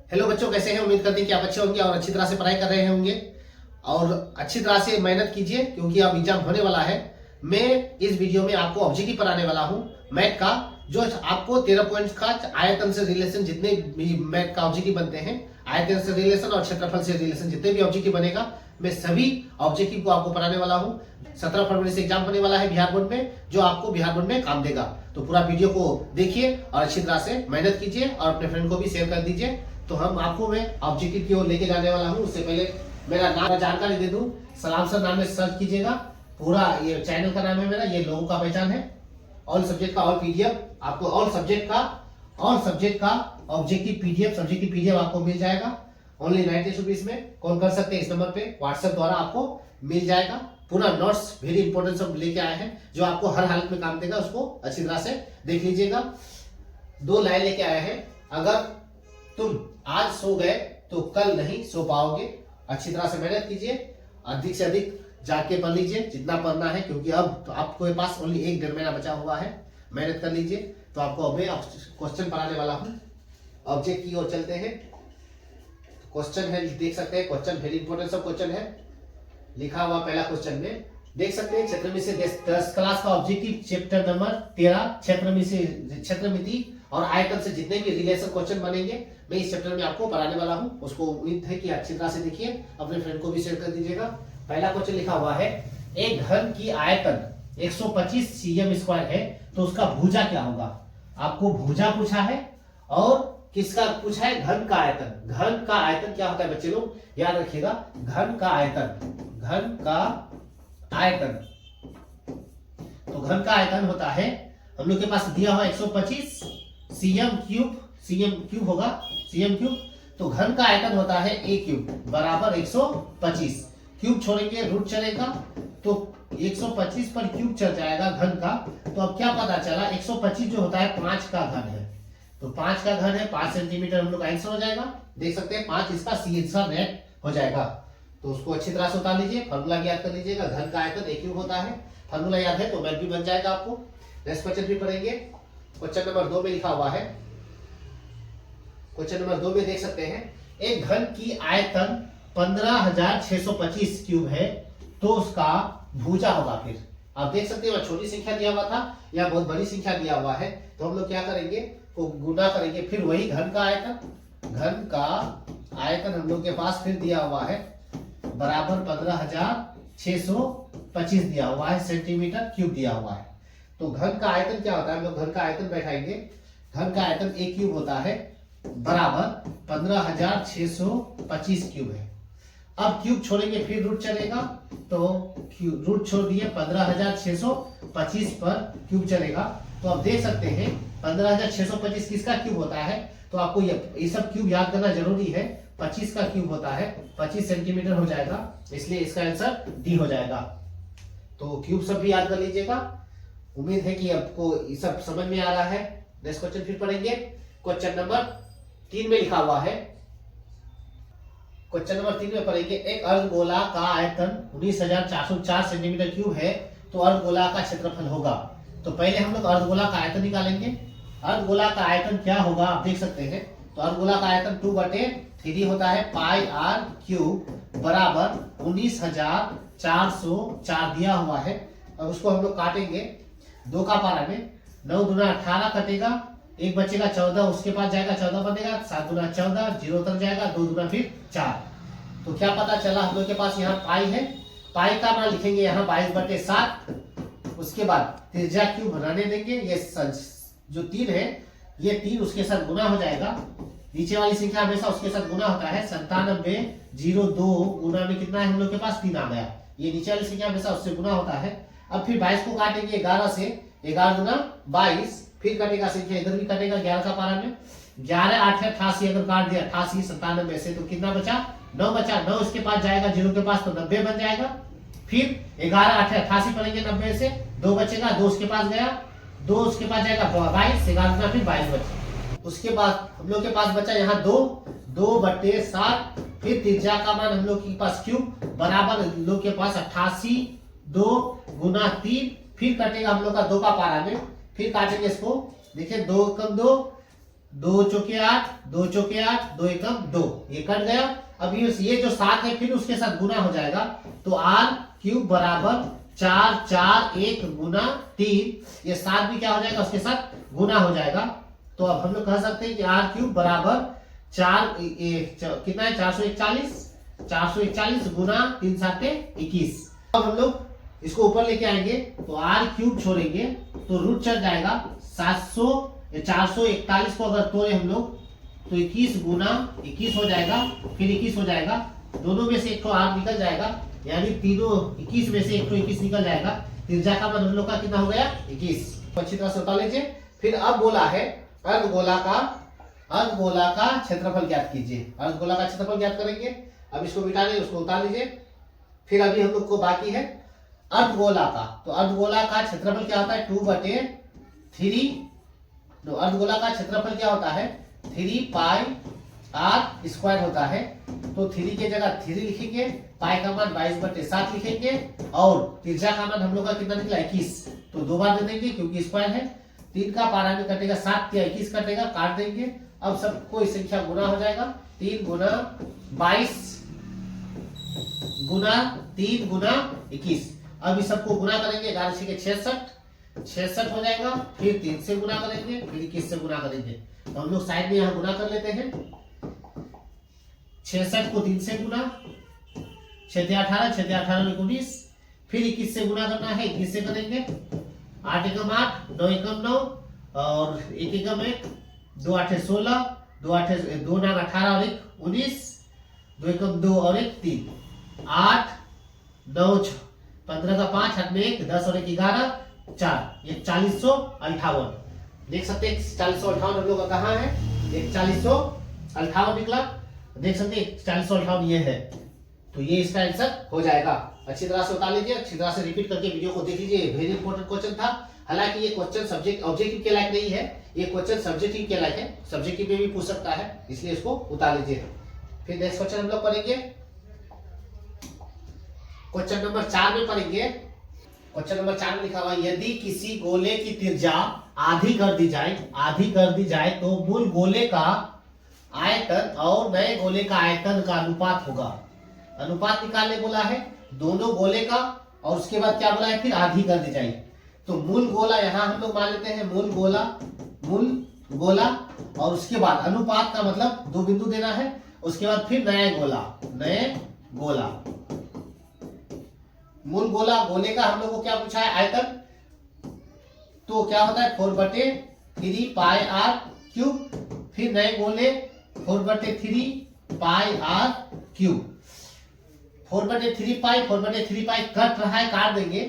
Hello बच्चों, कैसे हैं? उम्मीद करते हैं कि आप अच्छे होंगे और अच्छी तरह से पढ़ाई कर रहे होंगे और अच्छी तरह से मेहनत कीजिए क्योंकि अब एग्जाम होने वाला है। मैं इस वीडियो में आपको ऑब्जेक्टिव पढ़ाने वाला हूं मैथ का, जो आपको 13 पॉइंट्स का आयतन से रिलेशन जितने भी मैथ का ऑब्जेक्टिव बनते हैं, आयतन से रिलेशन और क्षेत्रफल से रिलेशन जितने भी ऑब्जेक्टिव बनेगा, मैं सभी ऑब्जेक्टिव को आपको पढ़ाने वाला हूं। 17 फरवरी से एग्जाम होने वाला है बिहार बोर्ड में, जो आपको बिहार बोर्ड में काम देगा। तो पूरा वीडियो को देखिए और अच्छी तरह से मेहनत कीजिए और अपने फ्रेंड को भी शेयर कर दीजिए। तो हम आपको मैं ऑब्जेक्टिव की ओर लेके जाने वाला हूँ। उससे पहले मेरा नाम जानकारी दे दूं। सलाम सर नाम में सर्च कीजिएगा। पूरा ये चैनल का नाम है मेरा, ये लोगों का पहचान है। ऑल सब्जेक्ट का ऑल पीडीएफ आपको, ऑल सब्जेक्ट का ऑब्जेक्टिव पीडीएफ आपको मिल जाएगा ओनली 90 रुपीज में। कॉल कर सकते हैं इस नंबर पे, व्हाट्सएप द्वारा आपको मिल जाएगा। पूरा नोट्स वेरी इंपॉर्टेंट सब लेके आए हैं, जो आपको हर हालत में काम देगा। उसको अच्छी तरह से देख लीजिएगा। 2 लाइन लेके आए हैं। अगर तुम आज सो गए तो कल नहीं सो पाओगे। अच्छी तरह से मेहनत कीजिए, अधिक से अधिक जाके पढ़ लीजिए जितना पढ़ना है, क्योंकि अब तो आपके पास ओनली 1-1.5 महीना बचा हुआ है। मेहनत कर लीजिए। तो आपको अब मैं क्वेश्चन पढ़ाने वाला हूँ। ऑब्जेक्ट की ओर चलते हैं। क्वेश्चन है, देख सकते हैं। क्वेश्चन वेरी इंपॉर्टेंट सब क्वेश्चन है लिखा हुआ। पहला क्वेश्चन में देख सकते हैं, क्षेत्रमिति 10 क्लास का ऑब्जेक्टिव चैप्टर नंबर 13 क्षेत्रमिति और आयतन से जितने भी रिलेशन क्वेश्चन बनेंगे, मैं इस चैप्टर में आपको पढ़ाने वाला हूं। उसको उम्मीद है कि अच्छी तरह से देखिए, अपने फ्रेंड को भी शेयर कर दीजिएगा। पहला क्वेश्चन लिखा हुआ है, एक घन की आयतन 125 cm स्क्वायर है, तो उसका भुजा क्या होगा? आपको भुजा पूछा है और किसका पूछा है? घन का आयतन। घन का आयतन क्या होता है बच्चे लोग? याद रखिएगा, घन का आयतन। तो घन का आयतन होता है, हम लोग के पास दिया हुआ 125 cm क्यूब होगा, cm क्यूब। तो घन का आयतन होता है a क्यूब बराबर 125। क्यूब छोड़ेंगे रूट चलेगा, तो 125 पर क्यूब चल जाएगा घन का। तो अब क्या पता चला, 125 जो होता है 5 का घन है। तो 5 का घन है, 5 सेंटीमीटर हम लोग का आंसर हो जाएगा। देख सकते हैं 5 इसका सी आंसर नेट हो जाएगा। तो उसको अच्छी तरह से उतार लीजिए, फॉर्मूला याद कर लीजिएगा। घन का आयतन a क्यूब होता है, फॉर्मूला याद है तो मैथ भी बन जाएगा आपको। नेक्स्ट क्वेश्चन भी पढ़ेंगे। क्वेश्चन नंबर 2 में लिखा हुआ है, क्वेश्चन नंबर 2 में देख सकते हैं, एक घन की आयतन 15,625 क्यूब है, तो उसका भुजा होगा। फिर आप देख सकते हैं छोटी संख्या दिया हुआ था या बहुत बड़ी संख्या दिया हुआ है, तो हम लोग क्या करेंगे, को गुना करेंगे। फिर वही घन का आयतन हम लोग के पास फिर दिया हुआ है बराबर 15,625 दिया हुआ है, सेंटीमीटर क्यूब दिया हुआ है। तो घन का आयतन क्या होता है, हम लोग घन का आयतन बैठाएंगे। घन का आयतन a क्यूब होता है बराबर 15,625 क्यूब है। अब क्यूब छोड़ेंगे फिर रूट चलेगा, तो रूट छोड़ दिए, 15,625 पर क्यूब चलेगा। तो आप देख सकते हैं 15,625 किसका क्यूब होता है? तो आपको ये सब क्यूब याद करना जरूरी है। 25 का क्यूब होता है, 25 सेंटीमीटर हो जाएगा, इसलिए इसका आंसर डी हो जाएगा। तो क्यूब सब भी याद कर लीजिएगा। उम्मीद है कि आपको ये सब समझ में आ रहा है। नेक्स्ट क्वेश्चन फिर पढ़ेंगे। क्वेश्चन नंबर 3 में लिखा हुआ है, क्वेश्चन नंबर 3 में पढ़ेंगे, एक अर्धगोला का आयतन 19,404 सेंटीमीटर क्यूब है, तो अर्धगोला का क्षेत्रफल होगा। तो पहले हम लोग अर्धगोला का आयतन निकालेंगे। अर्धगोला का आयतन क्या होगा आप देख सकते हैं। तो अर्धगोला का आयतन 2/3 होता है, पाई आर क्यूब बराबर 19,404 दिया हुआ है। अब उसको हम लोग काटेंगे 2 का पारा में। 9 दूना 18 कटेगा, एक बचेगा 14, उसके पास जाएगा 14 बनेगा, 7 दूना 14, 0 तक जाएगा, 2 दूना फिर 4। तो क्या पता चला, हम लोग के पास यहाँ पाई है। पाई का मान लिखेंगे यहाँ 22/7। उसके बाद त्रिज्या क्यूब बनाने देंगे। ये जो 3 है, ये 3 उसके साथ गुना हो जाएगा। नीचे वाली संख्या हमेशा उसके साथ गुना होता है। 9702 गुना में कितना है हम लोग के पास? 3 आ गया। ये नीचे वाली संख्या हमेशा उससे गुना होता है। अब फिर 22 को काटेंगे 11 से, 11 दूना 22, फिर कटेगा संख्या, इधर भी कटेगा 11 का पारा में। 11 8 88, अगर काट दिया 88 97 से, तो कितना बचा? 9 बचा। 9 इसके पास जाएगा 0 के पास, तो 90 बन जाएगा। फिर 11 8 88 पढ़ेंगे 90 से, 2 बचेगा, 2 उसके पास गया, 2 उसके पास जाएगा 22, 11 दूना फिर 22 बचा। उसके बाद हम लोग के पास बचा यहाँ 2/7। फिर त्रिज्या का मान हम लोग के पास क्यूब बराबर हम लोग के पास 88, 2 गुना 3, फिर कटेगा हम लोग का 2 का पारा में। फिर काटेंगे इसको, देखिए 2 कम 2 2 चौके 8, 2 चौके 8, 2 एकम 2, ये कट गया। अब ये जो 7 है फिर उसके साथ गुना हो जाएगा, तो r क्यूब बराबर 4 4 1 गुना 3, ये 7 भी क्या हो जाएगा उसके साथ गुना हो जाएगा। तो अब हम लोग कह सकते हैं कि r क्यूब बराबर 4 कितना है 441 गुना 3 7 21। अब हम लोग इसको ऊपर लेके आएंगे तो r क्यूब छोड़ेंगे तो रूट चढ़ जाएगा 441 को अगर तोड़े हम लोग तो 21 गुना 21 हो जाएगा, फिर 21 हो जाएगा, दोनों में से एक तो r निकल जाएगा, यानी तीनों 21 में से एक तो 21 निकल जाएगा। त्रिज्या का मान हम लोग का कितना हो गया 21। अच्छी तरह से उतार लीजिए। फिर अब बोला है अर्धगोला का क्षेत्रफल ज्ञात कीजिए। अर्धगोला का क्षेत्रफल ज्ञात करेंगे। अब इसको मिटा दें, उसको उतार लीजिए। फिर अभी हम लोग को बाकी है अर्धगोला का। तो अर्धगोला का क्षेत्रफल क्या होता है 2/3। अर्धगोला का क्षेत्रफल क्या होता है 3 पाई r स्क्वायर होता है। तो 3 की जगह 3 लिखेंगे, पाई का मान 22/7 लिखेंगे और त्रिज्या का मान हम लोग का कितना निकला 21। तो 2 बार दे देंगे क्योंकि स्क्वायर है। 3 का पारा में कटेगा 7 या 21 कटेगा, काट देंगे। अब सब कोई संख्या गुना हो जाएगा, 3 गुना 22 गुना 3 गुना 21। अब इस सबको गुना करेंगे, 11 के 66 हो जाएगा। फिर 3 से गुना करेंगे, फिर 21 से गुना करेंगे। तो हम लोग साइड में यहाँ गुना कर लेते हैं। 66 को 3 से गुना, 6 18 में 19, फिर 21 से गुना करना है, 21 से करेंगे। 8 एकम 8, 9 एकम 9 और 1 एकम 1, 2 8 16, 2 9 18 और 1 19, 2 एकम 2 और 1 3, 8 9 6, 15 का 5, 8 में 1, 10 और 1 11, 4, ये 4058। देख सकते हैं 4058 हम लोग का कहाँ है, एक 4058 निकला। देख सकते हैं 4058 ये है। तो ये इसका आंसर हो जाएगा। अच्छी तरह से उतार लीजिए, अच्छी तरह से रिपीट करके वीडियो को देख लीजिए। वेरी इंपॉर्टेंट क्वेश्चन था। हालांकि ये क्वेश्चन सब्जेक्ट ऑब्जेक्टिव के लायक नहीं है, ये क्वेश्चन सब्जेक्टिव के लायक है, सब्जेक्टिव में भी पूछ सकता है, इसलिए इसको उतार लीजिए। फिर नेक्स्ट क्वेश्चन हम लोग पढ़ेंगे, क्वेश्चन नंबर 4 में पढ़ेंगे। क्वेश्चन नंबर 4 में लिखा हुआ यदि किसी गोले की त्रिज्या आधी कर दी जाए तो मूल गोले का आयतन और नए गोले का आयतन का अनुपात होगा। अनुपात निकालने बोला है दोनों गोले का, और उसके बाद क्या बोला है फिर आधी कर दी जाए। तो मूल गोला यहाँ हम लोग मान लेते हैं मूल गोला और उसके बाद अनुपात का मतलब 2 बिंदु देना है, उसके बाद फिर नए गोला। मूल गोले का हम लोग को क्या पूछा है आयतन, तो क्या होता है 4/3 पाई r क्यूब, फिर नए गोले 4/3 पाई r क्यूब। 4/3 पाई कट रहा है, काट देंगे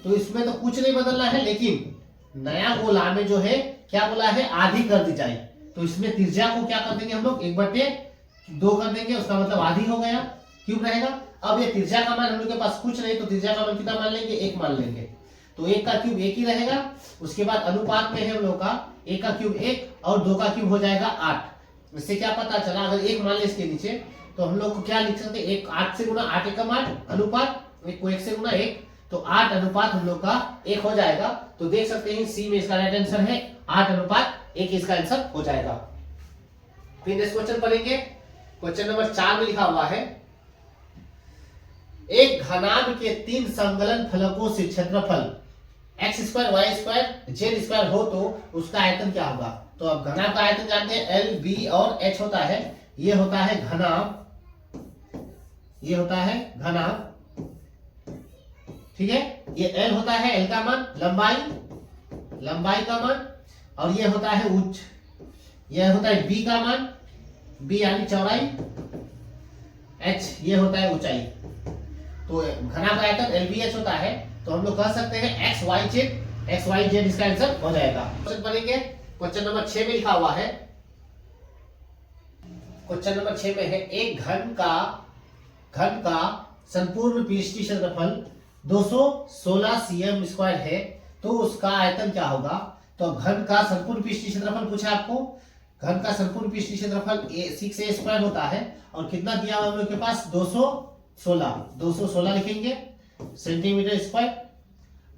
तो इसमें तो कुछ नहीं बदलना है, लेकिन नया गोला में जो है क्या बोला है आधी कर दी जाए। तो इसमें त्रिज्या को क्या कर देंगे हम लोग 1/2 कर देंगे, उसका मतलब आधी हो गया, क्यूब रहेगा। अब ये त्रिज्या का मान हम लोग के पास कुछ नहीं, तो त्रिज्या का मान कितना मान लेंगे 1 मान लेंगे। तो 1 का क्यूब 1 ही रहेगा। उसके बाद अनुपात में है हम लोग का 1 का क्यूब 1 और 2 का क्यूब हो जाएगा 8। इससे क्या पता चला, अगर 1 मान ले इसके नीचे तो हम लोग को क्या लिख सकते हैं 8 से गुना 8 एकम 8 अनुपात 1 को 1 से गुना 1, तो 8 अनुपात हम लोग का 1 हो जाएगा। तो देख सकते हैं सी में इसका राइट आंसर है 8 अनुपात 1 इसका आंसर हो जाएगा। फिर नेक्स्ट क्वेश्चन पढ़ेंगे। क्वेश्चन नंबर 4 में लिखा हुआ है एक घनाभ के 3 समगलन फलकों से क्षेत्रफल x2 y2 z2 हो तो उसका आयतन क्या होगा। तो अब घनाभ का आयतन जानते हैं L B और H होता है। ये होता है घनाभ, ठीक है। ये L होता है, L का मान लंबाई का मान, और ये होता है उच्च, ये होता है B का मान, B यानी चौड़ाई, H ये होता है ऊंचाई। तो घनाभ का आयतन LBH होता है। तो हम लोग कह सकते हैं XYZ इसका आंसर हो जाएगा। क्वेश्चन पढ़ेंगे। क्वेश्चन नंबर 6 में लिखा हुआ है, क्वेश्चन नंबर 6 में है एक घन का संपूर्ण पृष्ठीय क्षेत्रफल 216 cm² है तो उसका आयतन क्या होगा। तो घन का संपूर्ण पृष्ठीय क्षेत्रफल पूछा आपको। घन का संपूर्ण पृष्ठीय क्षेत्रफल 6a² होता है, और कितना दिया हुआ हम लोग के पास 216 लिखेंगे सेंटीमीटर स्क्वायर।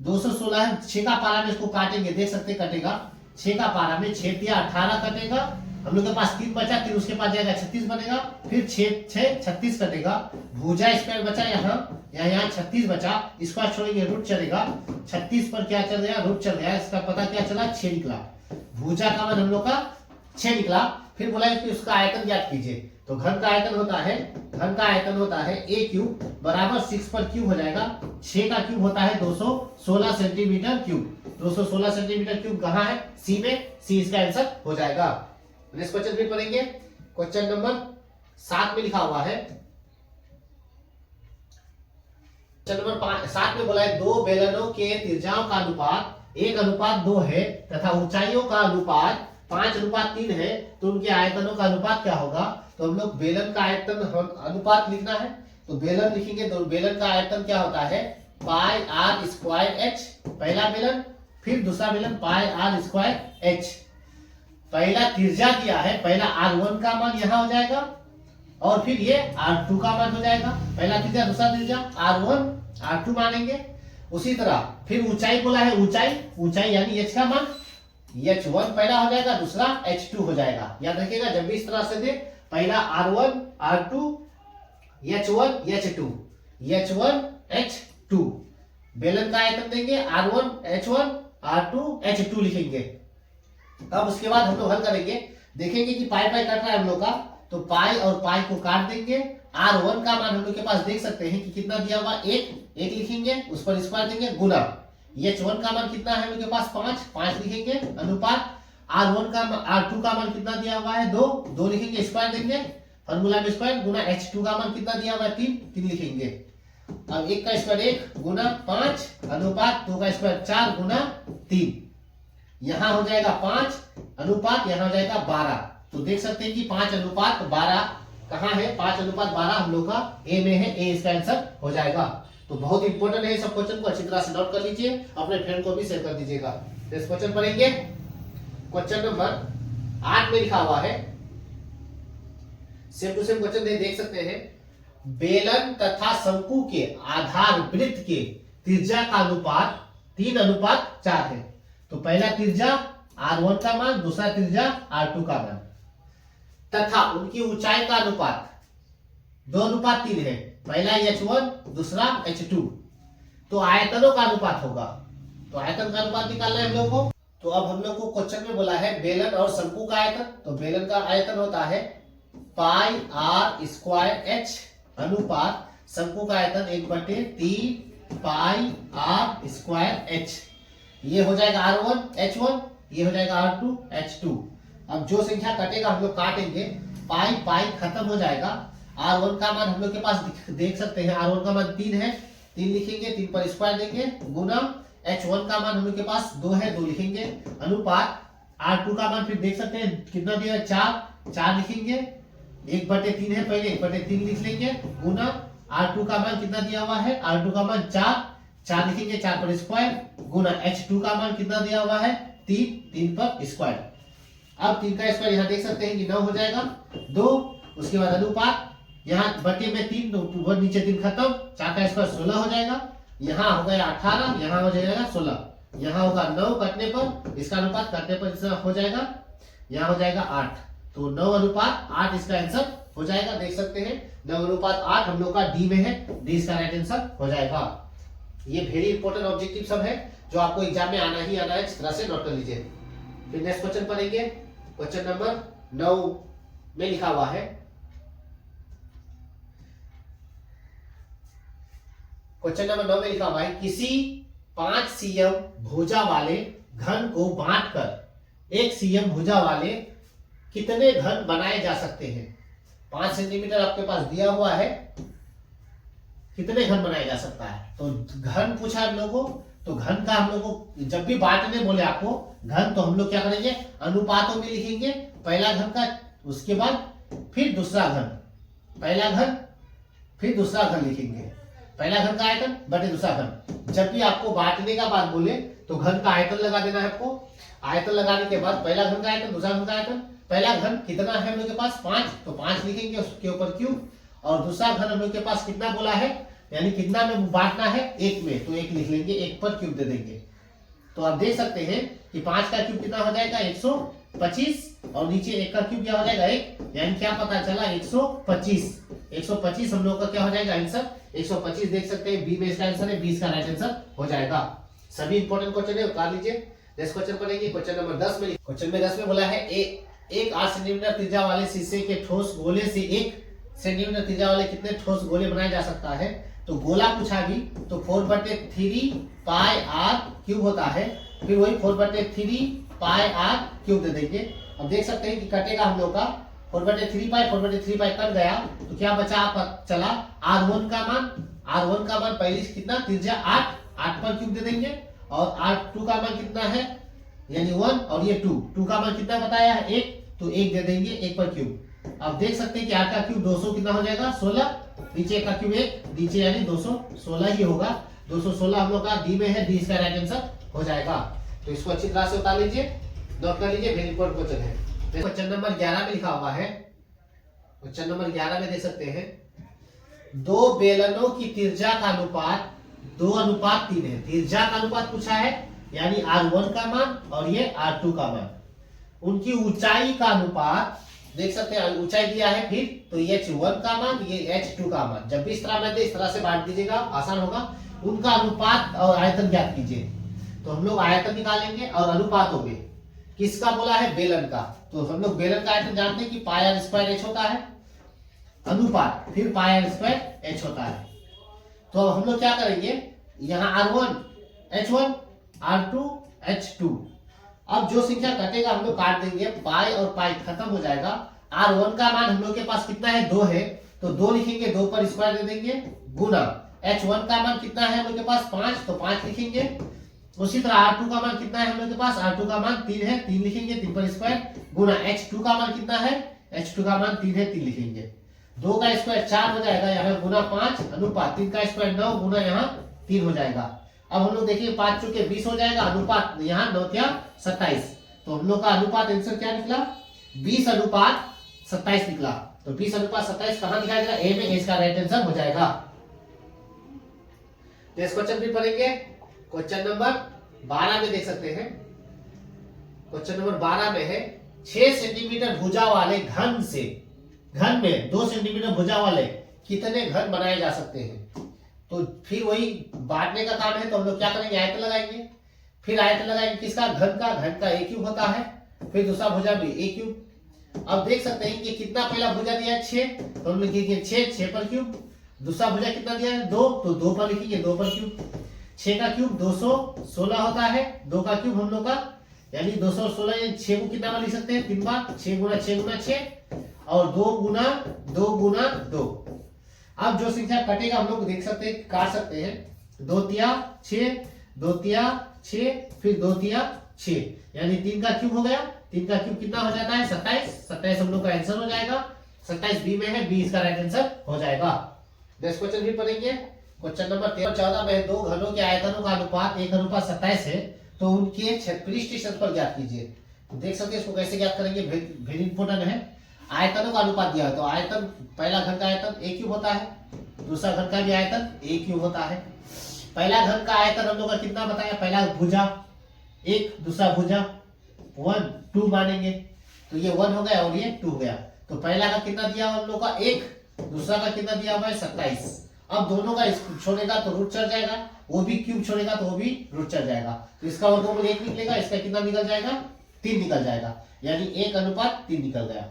216 है, 6 का पारा में इसको काटेंगे, देख सकते कटेगा 6 का पारा में 6 दिया 18 कटेगा, हम लोग के पास 3 बचा, 3 उसके पास जाएगा 36 बनेगा, फिर 6 36 कटेगा, भुजा स्क्वायर बचा यहाँ 36 बचा, स्क्वायर छोड़ेंगे रूट चलेगा, 36 पर क्या चल गया, रूट चल गया, इसका पता क्या चला, 6 निकला, भुजा का मान हम लोग का 6 निकला। फिर बोला कि उसका आयतन ज्ञात कीजिए, तो घन का आयतन होता है a क्यूब बराबर 6 पर क्यूब हो जाएगा, 6 का क्यूब होता है 216 सेंटीमीटर क्यूब, 216 सेंटीमीटर क्यूब कहाँ है, सी में, सी इसका आंसर हो जाएगा। नेक्स्ट क्वेश्चन फिर पढ़ेंगे, क्वेश्चन नंबर 7 में लिखा हुआ है, क्वेश्चन नंबर 7 में बोला है 2 बेलनों के त्रिज्याओं का अनुपात 1:2 है तथा ऊंचाइयों का अनुपात 5:3 है, तो उनके आयतनों का अनुपात क्या होगा। तो हम लोग बेलन का आयतन अनुपात लिखना है, तो बेलन लिखेंगे, तो बेलन का आयतन क्या होता है, पाई आर स्क्वायर एच, पहला बेलन, फिर दूसरा बेलन पाई आर स्क्वायर एच। पहला त्रिज्या दिया है, पहला R1 का मान यहाँ हो जाएगा और फिर ये R2 का मान हो जाएगा, पहला त्रिज्या दूसरा त्रिज्या, R1 R2 मानेंगे। उसी तरह फिर ऊंचाई बोला है, ऊंचाई यानी h का मान h1 पहला हो जाएगा, दूसरा h2 हो जाएगा। याद रखिएगा जब भी इस तरह से दे, पहला R1 R2 h1 h2 बेलन का आयतन देंगे, R1 h1 R2 h2 लिखेंगे। अब उसके बाद हम लोग हल करेंगे, देखेंगे कि पाई कट रहा है हम लोग का, तो पाई और पाई को काट देंगे। R1 का मान हम लोग के पास देख सकते हैं कि कितना दिया हुआ, एक लिखेंगे, उस पर स्क्वायर देंगे, गुना h1 का मान कितना है हम लोग के पास 5 लिखेंगे, अनुपात R1 का R2 का मान कितना दिया हुआ है 2 लिखेंगे, स्क्वायर देंगे, फॉर्मूला में स्क्वायर, गुना h2 का मान कितना दिया हुआ है 3 लिखेंगे। अब 1 का स्क्वायर 1 गुना 5 अनुपात 2 का स्क्वायर 4 गुना 3, यहाँ हो जाएगा 5 अनुपात, यहाँ हो जाएगा 12। तो देख सकते हैं कि 5:12 कहाँ है, 5:12 हम लोग का ए में है, ए इसका आंसर हो जाएगा। तो बहुत इंपॉर्टेंट है, सब क्वेश्चन को अच्छी तरह से नोट कर लीजिए, अपने फ्रेंड को भी शेयर कर दीजिएगा। इस क्वेश्चन पढ़ेंगे, क्वेश्चन नंबर 8 में लिखा हुआ है, सेम टू सेम क्वेश्चन देख सकते हैं, बेलन तथा शंकु के आधार वृत्त के त्रिज्या का अनुपात 3:4 है। तो पहला त्रिज्या R1 का मान, दूसरा त्रिज्या R2 का मान, तथा उनकी ऊंचाई का अनुपात 2:3 है, पहला h1 दूसरा h2। तो आयतनों का अनुपात होगा, तो आयतन का अनुपात निकालना है हम लोग को। तो अब हम लोग को क्वेश्चन में बोला है बेलन और शंकु का आयतन, तो बेलन का आयतन होता है पाई आर स्क्वायर एच अनुपात शंकु का आयतन 1/3 पाई आर स्क्वायर एच। ये हो जाएगा R1 H1, ये हो जाएगा R2 H2। अब जो संख्या कटेगा हम लोग काटेंगे, पाई खत्म हो जाएगा। R1 का मान हम लोग के पास देख सकते हैं, R1 का मान 3 है, 3 लिखेंगे, 3 पर स्क्वायर देंगे, गुना H1 का मान हम लोग के पास 2 है, 2 लिखेंगे, अनुपात R2 का मान फिर देख सकते हैं कितना दिया है 4 लिखेंगे, 1/3 है, पहले 1/3 लिख लेंगे, गुना R2 का मान कितना दिया हुआ है, R2 का मान 4 लिखेंगे, 4 पर स्क्वायर, गुना H2 का मान कितना दिया हुआ है 3 पर स्क्वायर। अब 3 का स्क्वायर यहाँ देख सकते हैं कि 9 हो जाएगा, 2, उसके बाद अनुपात यहाँ बटे में 3, ऊपर नीचे 3 खत्म, 4 का स्क्वायर 16 हो जाएगा, यहाँ हो गया 18, यहाँ हो जाएगा 16, यहाँ होगा 9 कटने पर, इसका अनुपात कटने पर इसका हो जाएगा, यहाँ हो जाएगा 8। तो 9:8 इसका आंसर हो जाएगा, देख सकते हैं 9:8 हम लोग का डी में है, डी इसका राइट आंसर हो जाएगा। ये वेरी इंपॉर्टेंट ऑब्जेक्टिव सब है जो आपको एग्जाम में आना ही आना है, इस तरह से नोट कर लीजिए। फिर नेक्स्ट क्वेश्चन पढ़ेंगे, क्वेश्चन नंबर 9 में लिखा हुआ है, क्वेश्चन नंबर 9 में लिखा हुआ है, किसी 5 cm भुजा वाले घन को बांटकर 1 cm भुजा वाले कितने घन बनाए जा सकते हैं। 5 सेंटीमीटर आपके पास दिया हुआ है, कितने घन बनाया जा सकता है। तो घन पूछा हम लोगों को, तो घन का हम लोग को जब भी बांटने बोले आपको घन, तो हम लोग क्या करेंगे, अनुपातों में लिखेंगे, पहला घन का, उसके बाद फिर दूसरा घन, पहला घन फिर दूसरा घन लिखेंगे, पहला घन का आयतन बटे दूसरा घन। जब भी आपको बांटने का बात बोले तो घन का आयतन लगा देना है आपको, आयतन लगाने के बाद पहला घन का आयतन दूसरा घन का आयतन, पहला घन कितना है हम लोग के पास 5, तो 5 लिखेंगे, उसके ऊपर क्यूब, और दूसरा घन हम लोग के पास कितना बोला है, यानी कितना में बांटना है 1 में, तो 1 लिख लेंगे, 1 पर क्यूब दे देंगे। तो आप देख सकते हैं कि 5 का क्यूब कितना हो जाएगा 125 और नीचे 1 का क्यूब क्या हो जाएगा 1, यानी क्या पता चला 125 हम लोग का क्या हो जाएगा आंसर 125 देख सकते हैं। बी में इसका आंसर है, 20 का राइट आंसर हो जाएगा। सभी इंपॉर्टेंट क्वेश्चन है उतार लीजिए। नेक्स्ट क्वेश्चन पढ़ेंगे क्वेश्चन नंबर 10 में। क्वेश्चन में 10 में बोला है एक 8 सेंटीमीटर त्रिज्या वाले शीशे के ठोस गोले से 1 सेंटीमीटर त्रिज्या वाले कितने ठोस गोले बनाया जा सकता है। तो गोला पूछा भी तो 4/3 पाई आर क्यूब होता है, फिर वही 4/3 पाई आर क्यूब दे देंगे। अब देख सकते हैं कि कटेगा हम लोग का 4/3 पाई कट गया तो क्या बचा चला R1 का मान पहले कितना त्रिज्या 8 पर क्यूब दे देंगे और R2 का मान कितना है यानी 1 और ये 2 का मान कितना बताया है 1, तो 1 दे देंगे 1 पर क्यूब। अब देख सकते हैं कि 8 का क्यूब 200 कितना हो जाएगा 16, नीचे का क्यूब 1 नीचे यानी 216 ही होगा। 216 हम लोग का डी में है, डी इसका राइट आंसर हो जाएगा। तो इसको अच्छी तरह से उतार लीजिए, नोट कर लीजिए, वेरी इंपॉर्टेंट क्वेश्चन है। क्वेश्चन नंबर 11 में लिखा हुआ है, क्वेश्चन नंबर 11 में देख सकते हैं 2 बेलनों की त्रिज्या का अनुपात 2:3 है। त्रिज्या का अनुपात पूछा है यानी R1 का मान और ये R2 का मान। उनकी ऊंचाई का अनुपात देख सकते हैं, ऊंचाई दिया है फिर तो H1 का मान ये H2 का मान। जब भी इस तरह में दे इस तरह से बांट दीजिएगा, आसान होगा। उनका अनुपात और आयतन ज्ञात कीजिए। तो हम लोग आयतन निकालेंगे और अनुपात होंगे। किसका बोला है बेलन का, तो हम लोग बेलन का आयतन जानते हैं कि पाई आर स्क्वायर एच होता है, अनुपात फिर पाई आर स्क्वायर एच होता है। तो अब हम लोग क्या करेंगे, यहाँ R1 H1 R2 H2। अब जो संख्या कटेगा हम लोग काट देंगे, पाई और पाई खत्म हो जाएगा। R1 का मान हम लोग के पास कितना है 2 है, तो 2 लिखेंगे, 2 पर स्क्वायर दे देंगे गुना। H1 का मान कितना है हम लोग के पास 5, तो 5 लिखेंगे। उसी तरह R2 का मान कितना है हम लोग के पास, R2 का मान 3 है, 3 लिखेंगे, 3 पर स्क्वायर गुना। H2 का मान कितना है, H2 का मान 3 है, 3 लिखेंगे। 2 का स्क्वायर 4 हो जाएगा, यहाँ गुना 5 अनुपात 3 का स्क्वायर 9 गुना यहाँ 3 हो जाएगा। अब हम लोग देखिए 5 चुके 20 हो जाएगा, अनुपात यहाँ 9 क्या 27। तो हम लोग का अनुपात आंसर क्या निकला 20:27 निकला। तो 20:27 कहां दिखाई देगा ए में, इसका राइट आंसर हो जाएगा। नेक्स्ट क्वेश्चन भी पढ़ेंगे क्वेश्चन नंबर 12 में देख सकते हैं। क्वेश्चन नंबर 12 में है 6 सेंटीमीटर भुजा वाले घन में 2 सेंटीमीटर भुजा वाले कितने घन बनाए जा सकते हैं। तो फिर वही बांटने का काम है, तो हम लोग क्या करेंगे आयतन लगाएंगे। फिर आयतन लगाएंगे किसका, घन का ए क्यूब होता है, फिर दूसरा भुजा भी ए क्यूब। अब देख सकते हैं कि कितना पहला भुजा दिया है 6, तो हम लिखेंगे 6 पर क्यूब। दूसरा भुजा कितना दिया है 2, तो 2 पर लिखेंगे 2 पर क्यूब। 6 का क्यूब 216 होता है, 2 का क्यूब हम लोग का यानी 216, 6 को कितना बार लिख सकते हैं 3 बार, 6 गुना 6 गुना 6 और 2 गुना 2। अब जो संख्या कटेगा हम लोग देख सकते हैं, काट सकते हैं 2 तिया 6, 2 तिया 6, फिर 2 तिया 6 यानी 3 का क्यूब हो गया। 3 का क्यूब कितना हो जाता है 27 हम लोग का आंसर हो जाएगा। 27 बी में है, बी इसका राइट आंसर हो जाएगा। नेक्स्ट क्वेश्चन भी पढ़ेंगे क्वेश्चन नंबर 13-14 में 2 घनों के आयतनों का अनुपात 1:27 है, तो उनके पृष्ठ क्षेत्रफल ज्ञात कीजिए। तो देख सकते हैं इसको कैसे ज्ञात करेंगे, वेरी इंपोर्टेंट है। आयतनों का अनुपात दिया है, तो आयतन पहला घन का आयतन ए क्यूब होता है, दूसरा घन का भी आयतन ए क्यूब होता है। पहला घन का आयतन हम लोग का कितना बताया, पहला भुजा 1, दूसरा भुजा 1 2 मानेंगे, तो ये 1 हो गया और ये 2 हो गया। तो पहला का कितना दिया हम लोग का 1, दूसरा का कितना दिया हुआ है 27। अब दोनों का छोड़ेगा तो रूट चढ़ जाएगा, वो भी क्यूब छोड़ेगा तो वो भी रूट चढ़ जाएगा। तो इसका वर्गमूल 1 निकलेगा, इसका कितना निकल जाएगा 3 निकल जाएगा, यानी 1:3 निकल गया।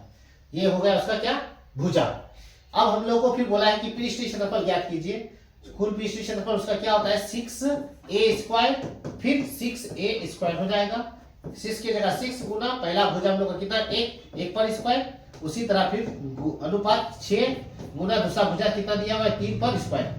ये हो गया उसका क्या भुजा। अब हम लोग को फिर बोला है कि पृष्ठ क्षेत्रफल ज्ञात कीजिए। कुल पृष्ठ क्षेत्रफल उसका क्या होता है 6a² फिर 6a² हो जाएगा। 6 की जगह 6 गुना पहला भुजा हम लोग का कितना 1 पर स्क्वायर, उसी तरह फिर अनुपात 6 गुना दूसरा भुजा कितना दिया हुआ है 3 पर स्क्वायर।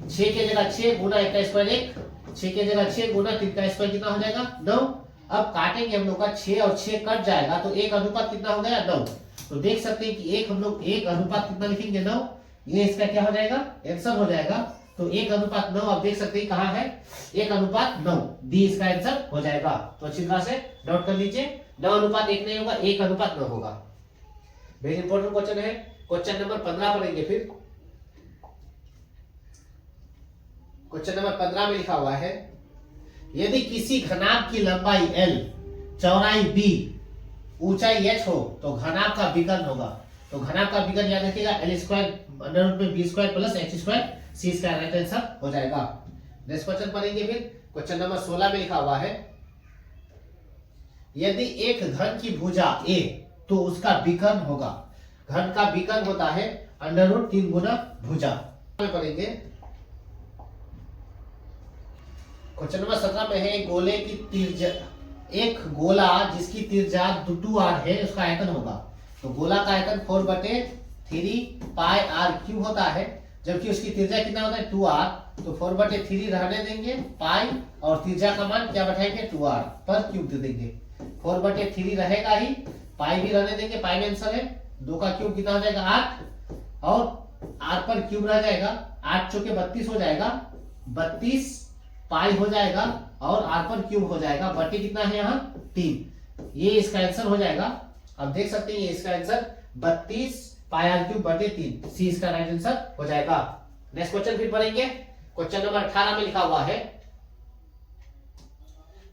6 की जगह 6 गुना 1 का स्क्वायर 1, 6 की जगह 6 गुना 3 का स्क्वायर कितना हो जाएगा 9। अब काटेंगे हम लोग का 6 और 6 कट जाएगा, तो 1:9 कितना हो गया 9। तो देख सकते हैं कि हम लोग 1:9 कितना लिखेंगे 9, ये इसका क्या हो जाएगा आंसर हो जाएगा। तो 1:9 आप देख सकते हैं कहाँ है 1:9, डी इसका आंसर हो जाएगा। तो अच्छी तरह से नोट कर लीजिए, 9:1 नहीं होगा, 1:9 होगा। वेरी इंपॉर्टेंट क्वेश्चन है। क्वेश्चन नंबर 15 पढ़ेंगे। फिर क्वेश्चन नंबर 15 में लिखा हुआ है यदि किसी घनाभ की लंबाई L, चौड़ाई B, ऊंचाई h हो तो घनाभ का विकर्ण होगा। तो घनाभ का विकर्ण याद रखिएगा L स्क्वायर अंडर रूट में B square plus H square C square, right answer हो जाएगा। नेक्स्ट क्वेश्चन पढ़ेंगे फिर। क्वेश्चन नंबर 16 में लिखा हुआ है यदि एक घन की भुजा A तो उसका विकर्ण होगा। घन का विकर्ण होता है अंडर रूट 3 गुना भुजा। पढ़ेंगे क्वेश्चन नंबर 17 में है गोले की त्रिज्या, एक गोला जिसकी त्रिज्या 2r है उसका आयतन होगा। तो गोला का आयतन 4/3 पाई r क्यूब होता है, जबकि उसकी त्रिज्या कितना होता है 2r। तो 4/3 रहने देंगे, पाई और त्रिज्या का मान क्या बैठाएंगे 2r पर क्यूब दे देंगे। 4/3 रहेगा ही, पाई भी रहने देंगे, पाई में आंसर है 2 का क्यूब कितना हो जाएगा 8 और r पर क्यूब रह जाएगा, 8 चौके 32 हो जाएगा, 32 पाई हो जाएगा और r पर क्यूब हो जाएगा, बटे कितना है यहाँ 3। ये इसका आंसर हो जाएगा। अब देख सकते हैं ये इसका आंसर 32 पाई r क्यूब बटे 3, सी इसका राइट आंसर हो जाएगा। नेक्स्ट क्वेश्चन फिर पढ़ेंगे। क्वेश्चन नंबर 18 में लिखा हुआ है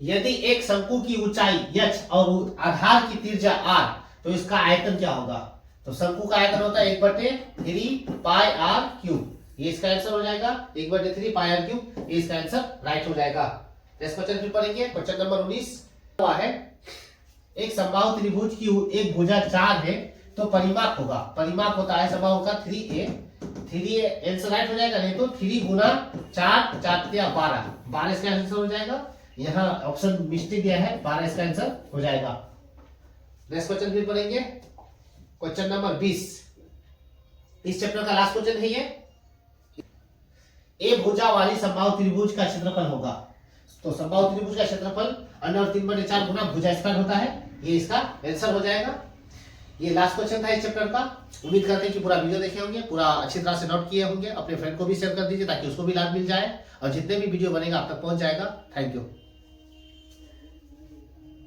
यदि एक शंकु की ऊंचाई h और आधार की त्रिज्या r तो इसका आयतन क्या होगा। तो शंकु का आयतन होता है 1/3 पाई r क्यूब, ये इसका आंसर हो जाएगा 1/3 पाई r क्यूब, ये इसका आंसर राइट हो जाएगा। नेक्स्ट क्वेश्चन फिर पढ़ेंगे। क्वेश्चन नंबर 19 हुआ है एक समबाहु त्रिभुज की एक भुजा 4 है तो परिमाप होगा। परिमाप होता है समबाहु का 3a आंसर राइट हो जाएगा, नहीं तो 3 गुना 4 4 12 इसका आंसर हो जाएगा। यहाँ ऑप्शन मिस्टेक दिया है, 12 इसका आंसर हो जाएगा। नेक्स्ट क्वेश्चन फिर पढ़ेंगे। क्वेश्चन नंबर 20 इस चैप्टर का लास्ट क्वेश्चन है ये। ए भुजा वाली समबाहु त्रिभुज का क्षेत्रफल होगा। तो समबाहु त्रिभुज का क्षेत्रफल अंडर 3/4 गुना भुजा स्क्वायर होता है, ये इसका आंसर हो जाएगा। ये लास्ट क्वेश्चन था इस चैप्टर का। उम्मीद करते हैं कि पूरा वीडियो देखे होंगे, पूरा अच्छी तरह से नोट किए होंगे। अपने फ्रेंड को भी शेयर कर दीजिए ताकि उसको भी लाभ मिल जाए और जितने भी वीडियो बनेगा आप तक पहुंच जाएगा। Thank you.